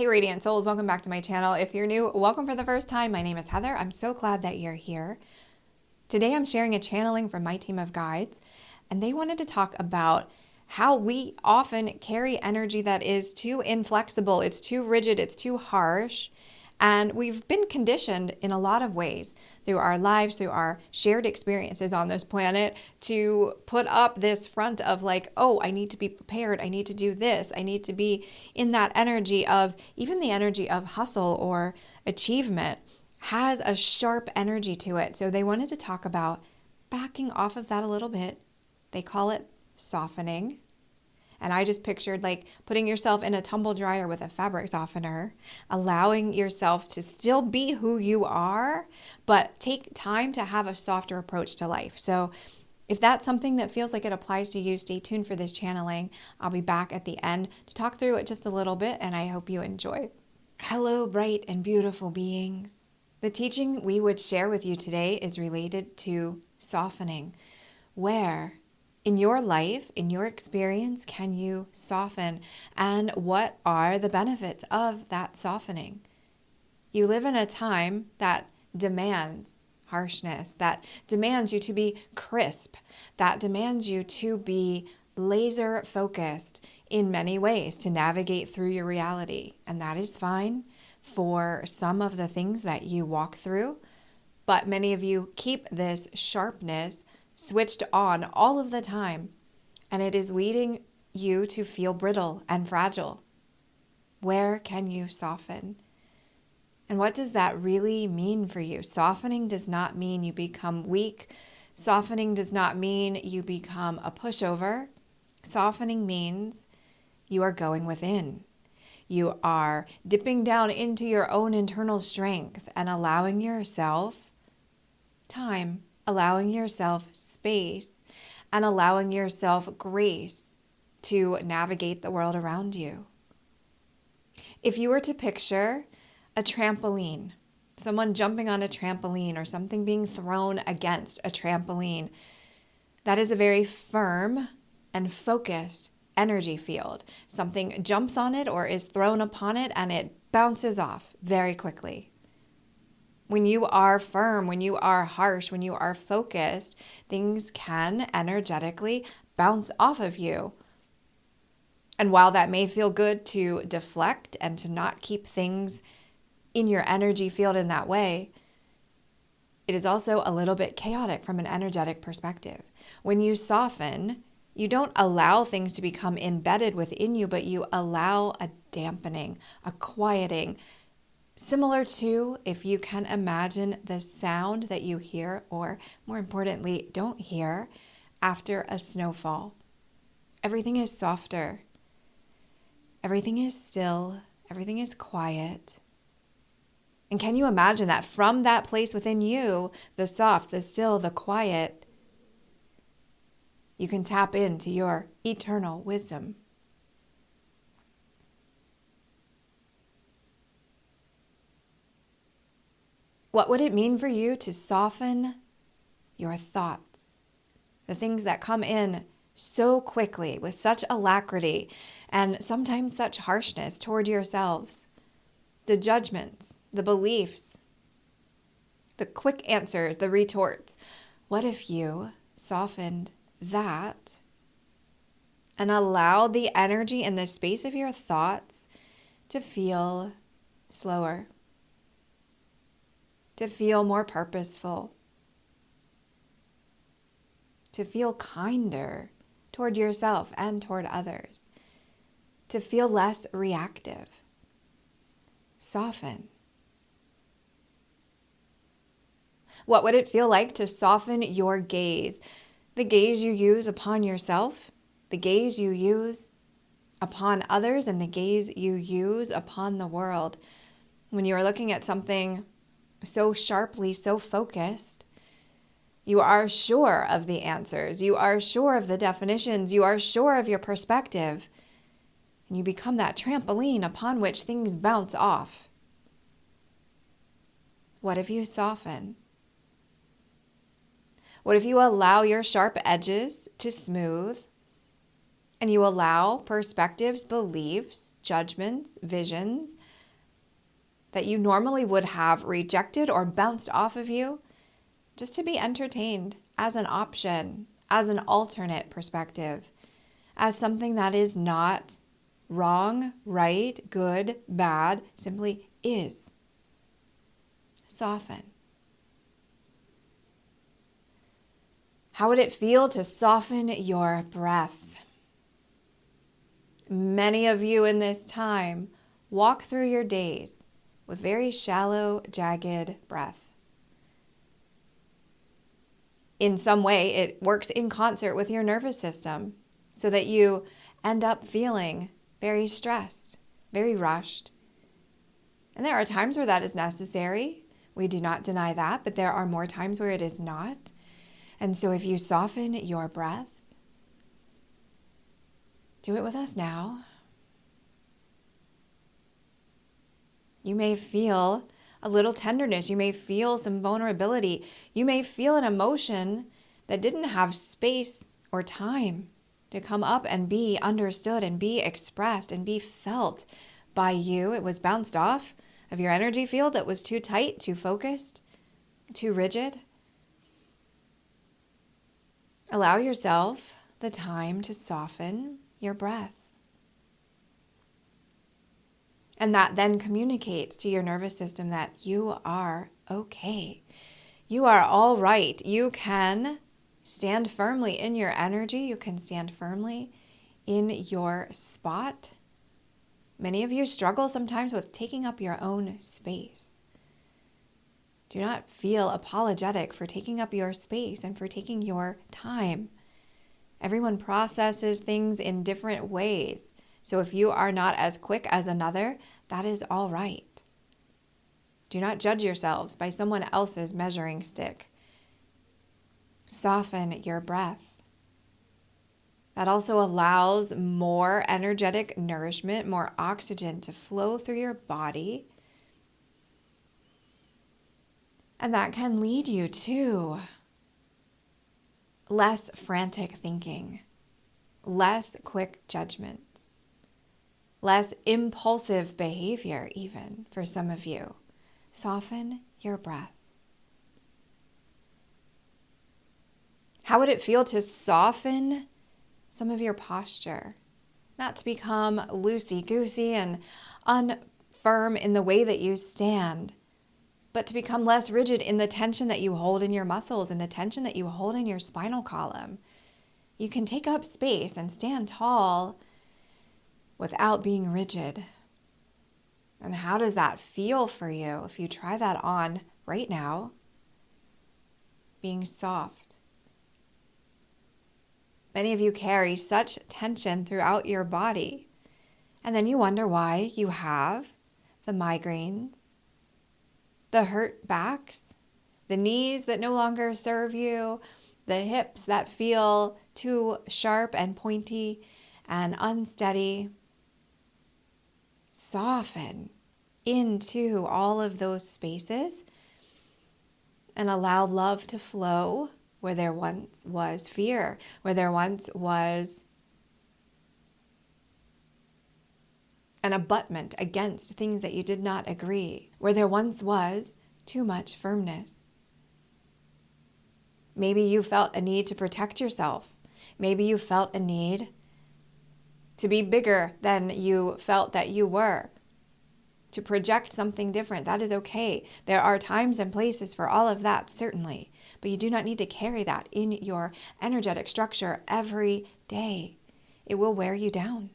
Hey Radiant Souls, welcome back to my channel. If you're new, welcome for the first time. My name is Heather. I'm so glad that you're here. Today I'm sharing a channeling from my team of guides, and they wanted to talk about how we often carry energy that is too inflexible, it's too rigid, it's too harsh. And we've been conditioned in a lot of ways through our lives, through our shared experiences on this planet to put up this front of like, oh, I need to be prepared. I need to do this. I need to be in that energy of, even the energy of hustle or achievement has a sharp energy to it. So they wanted to talk about backing off of that a little bit. They call it softening. And I just pictured like putting yourself in a tumble dryer with a fabric softener, allowing yourself to still be who you are, but take time to have a softer approach to life. So if that's something that feels like it applies to you, stay tuned for this channeling. I'll be back at the end to talk through it just a little bit, and I hope you enjoy. Hello, bright and beautiful beings. The teaching we would share with you today is related to softening. Where in your life, in your experience, can you soften? And what are the benefits of that softening? You live in a time that demands harshness, that demands you to be crisp, that demands you to be laser focused in many ways to navigate through your reality. And that is fine for some of the things that you walk through. But many of you keep this sharpness switched on all of the time, and it is leading you to feel brittle and fragile. Where can you soften? And what does that really mean for you? Softening does not mean you become weak. Softening does not mean you become a pushover. Softening means you are going within. You are dipping down into your own internal strength and allowing yourself time, allowing yourself space, and allowing yourself grace to navigate the world around you. If you were to picture a trampoline, someone jumping on a trampoline or something being thrown against a trampoline, that is a very firm and focused energy field. Something jumps on it or is thrown upon it and it bounces off very quickly. When you are firm, when you are harsh, when you are focused, things can energetically bounce off of you. And while that may feel good to deflect and to not keep things in your energy field in that way, it is also a little bit chaotic from an energetic perspective. When you soften, you don't allow things to become embedded within you, but you allow a dampening, a quieting, similar to, if you can imagine, the sound that you hear, or more importantly, don't hear, after a snowfall. Everything is softer. Everything is still. Everything is quiet. And can you imagine that from that place within you, the soft, the still, the quiet, you can tap into your eternal wisdom. What would it mean for you to soften your thoughts? The things that come in so quickly, with such alacrity, and sometimes such harshness toward yourselves. The judgments, the beliefs, the quick answers, the retorts. What if you softened that and allowed the energy and the space of your thoughts to feel slower? To feel more purposeful, to feel kinder toward yourself and toward others, to feel less reactive. Soften. What would it feel like to soften your gaze? The gaze you use upon yourself, the gaze you use upon others, and the gaze you use upon the world. When you are looking at something so sharply, so focused, you are sure of the answers, you are sure of the definitions, you are sure of your perspective, and you become that trampoline upon which things bounce off. What if you soften? What if you allow your sharp edges to smooth, and you allow perspectives, beliefs, judgments, visions that you normally would have rejected or bounced off of you, just to be entertained as an option, as an alternate perspective, as something that is not wrong, right, good, bad, simply is. Soften. How would it feel to soften your breath? Many of you in this time walk through your days with very shallow, jagged breath. In some way, it works in concert with your nervous system so that you end up feeling very stressed, very rushed. And there are times where that is necessary. We do not deny that, but there are more times where it is not. And so if you soften your breath, do it with us now. You may feel a little tenderness. You may feel some vulnerability. You may feel an emotion that didn't have space or time to come up and be understood and be expressed and be felt by you. It was bounced off of your energy field that was too tight, too focused, too rigid. Allow yourself the time to soften your breath. And that then communicates to your nervous system that you are okay. You are all right. You can stand firmly in your energy. You can stand firmly in your spot. Many of you struggle sometimes with taking up your own space. Do not feel apologetic for taking up your space and for taking your time. Everyone processes things in different ways. So if you are not as quick as another, that is all right. Do not judge yourselves by someone else's measuring stick. Soften your breath. That also allows more energetic nourishment, more oxygen to flow through your body. And that can lead you to less frantic thinking, less quick judgments, less impulsive behavior even for some of you. Soften your breath. How would it feel to soften some of your posture? Not to become loosey-goosey and unfirm in the way that you stand, but to become less rigid in the tension that you hold in your muscles and the tension that you hold in your spinal column. You can take up space and stand tall without being rigid. And how does that feel for you if you try that on right now? Being soft. Many of you carry such tension throughout your body, and then you wonder why you have the migraines, the hurt backs, the knees that no longer serve you, the hips that feel too sharp and pointy and unsteady. Soften into all of those spaces and allow love to flow where there once was fear, where there once was an abutment against things that you did not agree, where there once was too much firmness. Maybe you felt a need to protect yourself. Maybe you felt a need to be bigger than you felt that you were, to project something different. That is okay. There are times and places for all of that, certainly, but you do not need to carry that in your energetic structure every day. It will wear you down.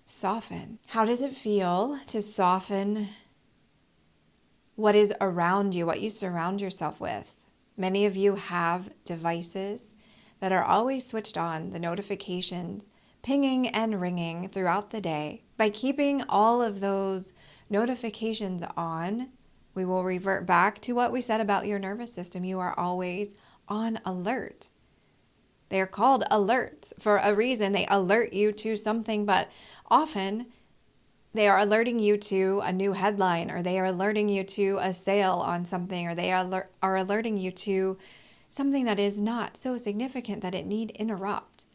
Soften. How does it feel to soften what is around you, what you surround yourself with? Many of you have devices that are always switched on, the notifications pinging and ringing throughout the day. By keeping all of those notifications on, we will revert back to what we said about your nervous system. You are always on alert. They are called alerts for a reason. They alert you to something, but often they are alerting you to a new headline, or they are alerting you to a sale on something, or they are alerting you to something that is not so significant that it need interrupt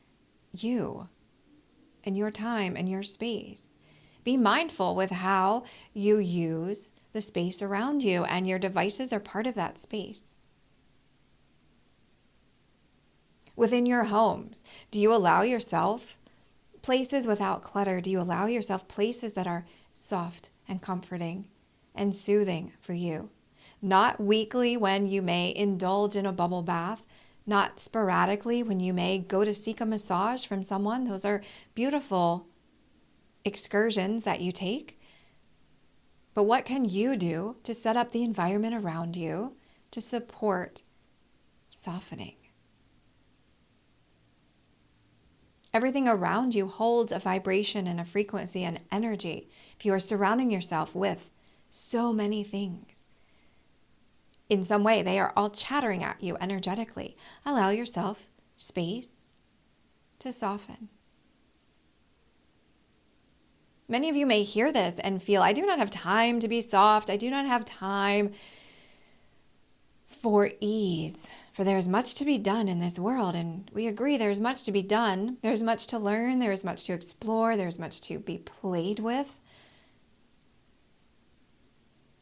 you and your time and your space. Be mindful with how you use the space around you, and your devices are part of that space. Within your homes, do you allow yourself places without clutter? Do you allow yourself places that are soft and comforting and soothing for you? Not weekly when you may indulge in a bubble bath, not sporadically when you may go to seek a massage from someone. Those are beautiful excursions that you take. But what can you do to set up the environment around you to support softening? Everything around you holds a vibration and a frequency and energy. If you are surrounding yourself with so many things, in some way they are all chattering at you energetically. Allow yourself space to soften. Many of you may hear this and feel, I do not have time to be soft. I do not have time for ease, for there is much to be done in this world. And we agree there is much to be done. There's much to learn. There is much to explore. There's much to be played with.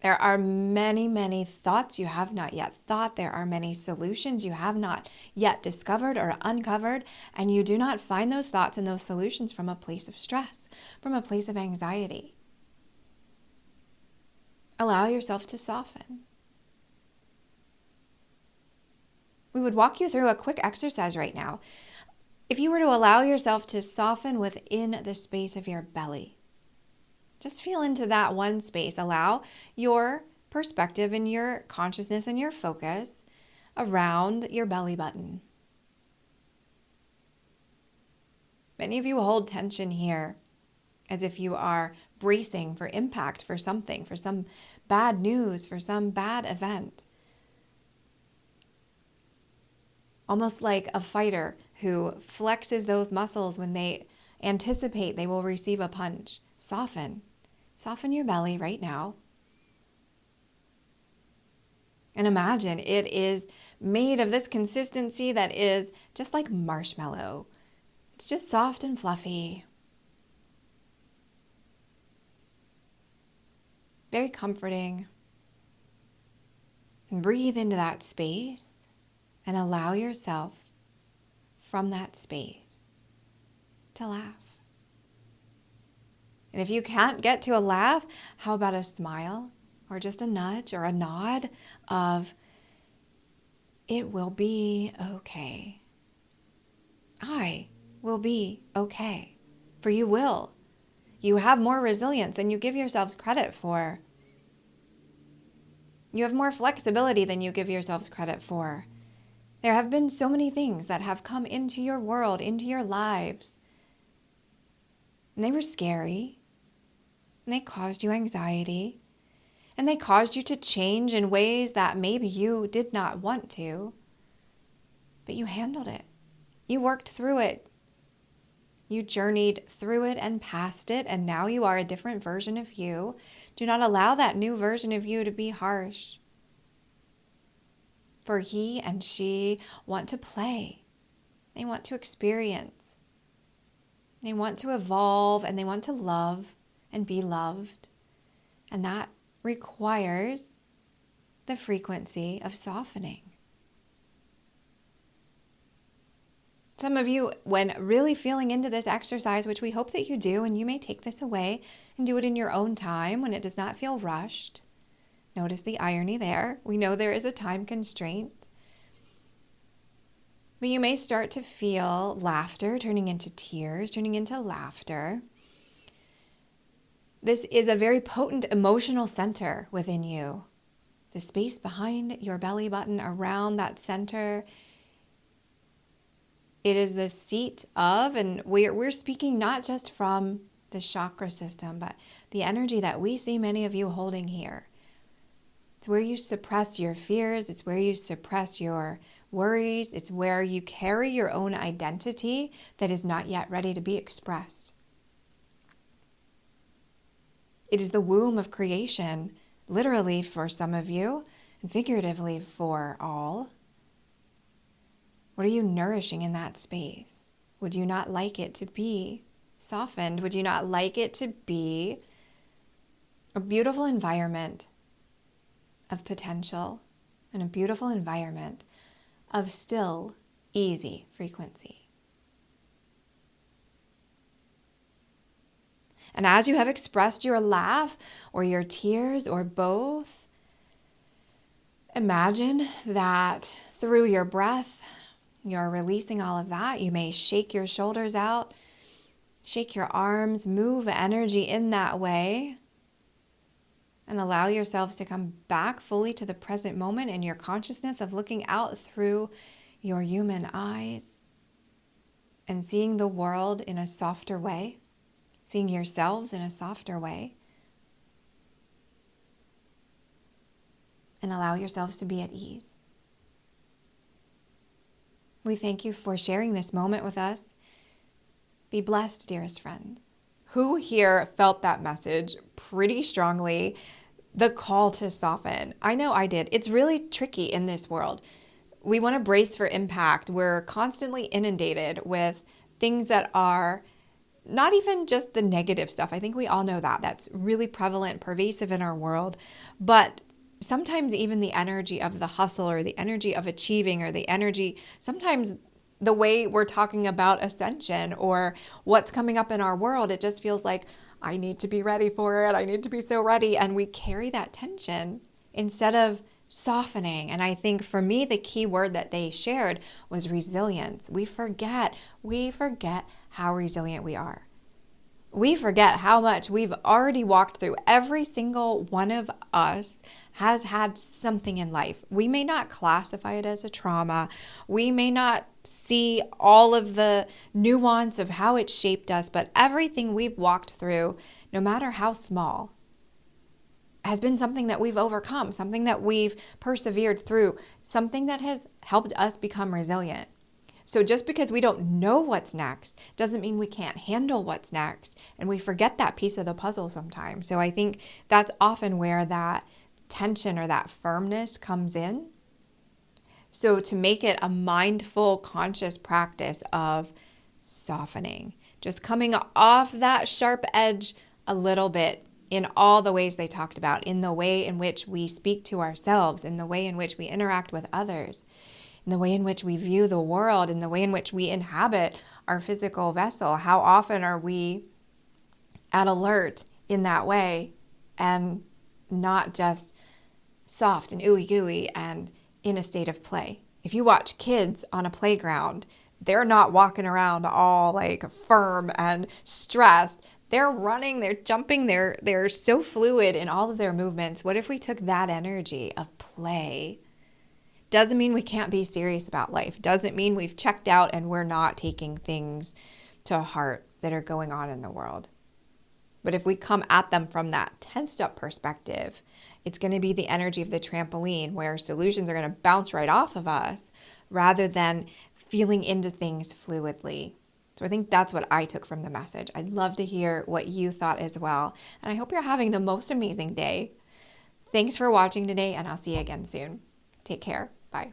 There are many, many thoughts you have not yet thought. There are many solutions you have not yet discovered or uncovered. And you do not find those thoughts and those solutions from a place of stress, from a place of anxiety. Allow yourself to soften. We would walk you through a quick exercise right now. If you were to allow yourself to soften within the space of your belly, just feel into that one space. Allow your perspective and your consciousness and your focus around your belly button. Many of you hold tension here as if you are bracing for impact, for something, for some bad news, for some bad event. Almost like a fighter who flexes those muscles when they anticipate they will receive a punch. Soften. Soften your belly right now. And imagine it is made of this consistency that is just like marshmallow. It's just soft and fluffy. Very comforting. And breathe into that space and allow yourself from that space to laugh. And if you can't get to a laugh, how about a smile or just a nudge or a nod of, it will be okay. I will be okay. For you will. You have more resilience than you give yourselves credit for. You have more flexibility than you give yourselves credit for. There have been so many things that have come into your world, into your lives. And they were scary. And they caused you anxiety. And they caused you to change in ways that maybe you did not want to. But you handled it. You worked through it. You journeyed through it and past it, and now you are a different version of you. Do not allow that new version of you to be harsh. For he and she want to play. They want to experience. They want to evolve, and they want to love and be loved. And that requires the frequency of softening. Some of you, when really feeling into this exercise, which we hope that you do, and you may take this away and do it in your own time when it does not feel rushed. Notice the irony there. We know there is a time constraint. But you may start to feel laughter turning into tears, turning into laughter. This is a very potent emotional center within you. The space behind your belly button, around that center, it is the seat of, and we're speaking not just from the chakra system, but the energy that we see many of you holding here. It's where you suppress your fears. It's where you suppress your worries. It's where you carry your own identity that is not yet ready to be expressed. It is the womb of creation, literally for some of you, and figuratively for all. What are you nourishing in that space? Would you not like it to be softened, would you not like it to be a beautiful environment of potential and a beautiful environment of still, easy frequency? And as you have expressed your laugh or your tears or both, imagine that through your breath, you're releasing all of that. You may shake your shoulders out, shake your arms, move energy in that way, and allow yourselves to come back fully to the present moment in your consciousness of looking out through your human eyes and seeing the world in a softer way, seeing yourselves in a softer way. And allow yourselves to be at ease. We thank you for sharing this moment with us. Be blessed, dearest friends. Who here felt that message pretty strongly? The call to soften. I know I did. It's really tricky in this world. We want to brace for impact. We're constantly inundated with things that are not even just the negative stuff. I think we all know that. That's really prevalent, pervasive in our world. But sometimes even the energy of the hustle or the energy of achieving or the energy, sometimes the way we're talking about ascension or what's coming up in our world, it just feels like, I need to be ready for it. I need to be so ready. And we carry that tension instead of softening. And I think for me, the key word that they shared was resilience. We forget how resilient we are. We forget how much we've already walked through. Every single one of us has had something in life. We may not classify it as a trauma. We may not see all of the nuance of how it shaped us, but everything we've walked through, no matter how small, has been something that we've overcome, something that we've persevered through, something that has helped us become resilient. So just because we don't know what's next doesn't mean we can't handle what's next. And we forget that piece of the puzzle sometimes. So I think that's often where that tension or that firmness comes in. So to make it a mindful, conscious practice of softening, just coming off that sharp edge a little bit in all the ways they talked about, in the way in which we speak to ourselves, in the way in which we interact with others, in the way in which we view the world, in the way in which we inhabit our physical vessel. How often are we at alert in that way and not just soft and ooey gooey and in a state of play? If you watch kids on a playground, they're not walking around all like firm and stressed. They're running, they're jumping, they're so fluid in all of their movements. What if we took that energy of play? Doesn't mean we can't be serious about life. Doesn't mean we've checked out and we're not taking things to heart that are going on in the world. But if we come at them from that tensed up perspective, it's going to be the energy of the trampoline where solutions are going to bounce right off of us rather than feeling into things fluidly. So I think that's what I took from the message. I'd love to hear what you thought as well. And I hope you're having the most amazing day. Thanks for watching today, and I'll see you again soon. Take care. Bye.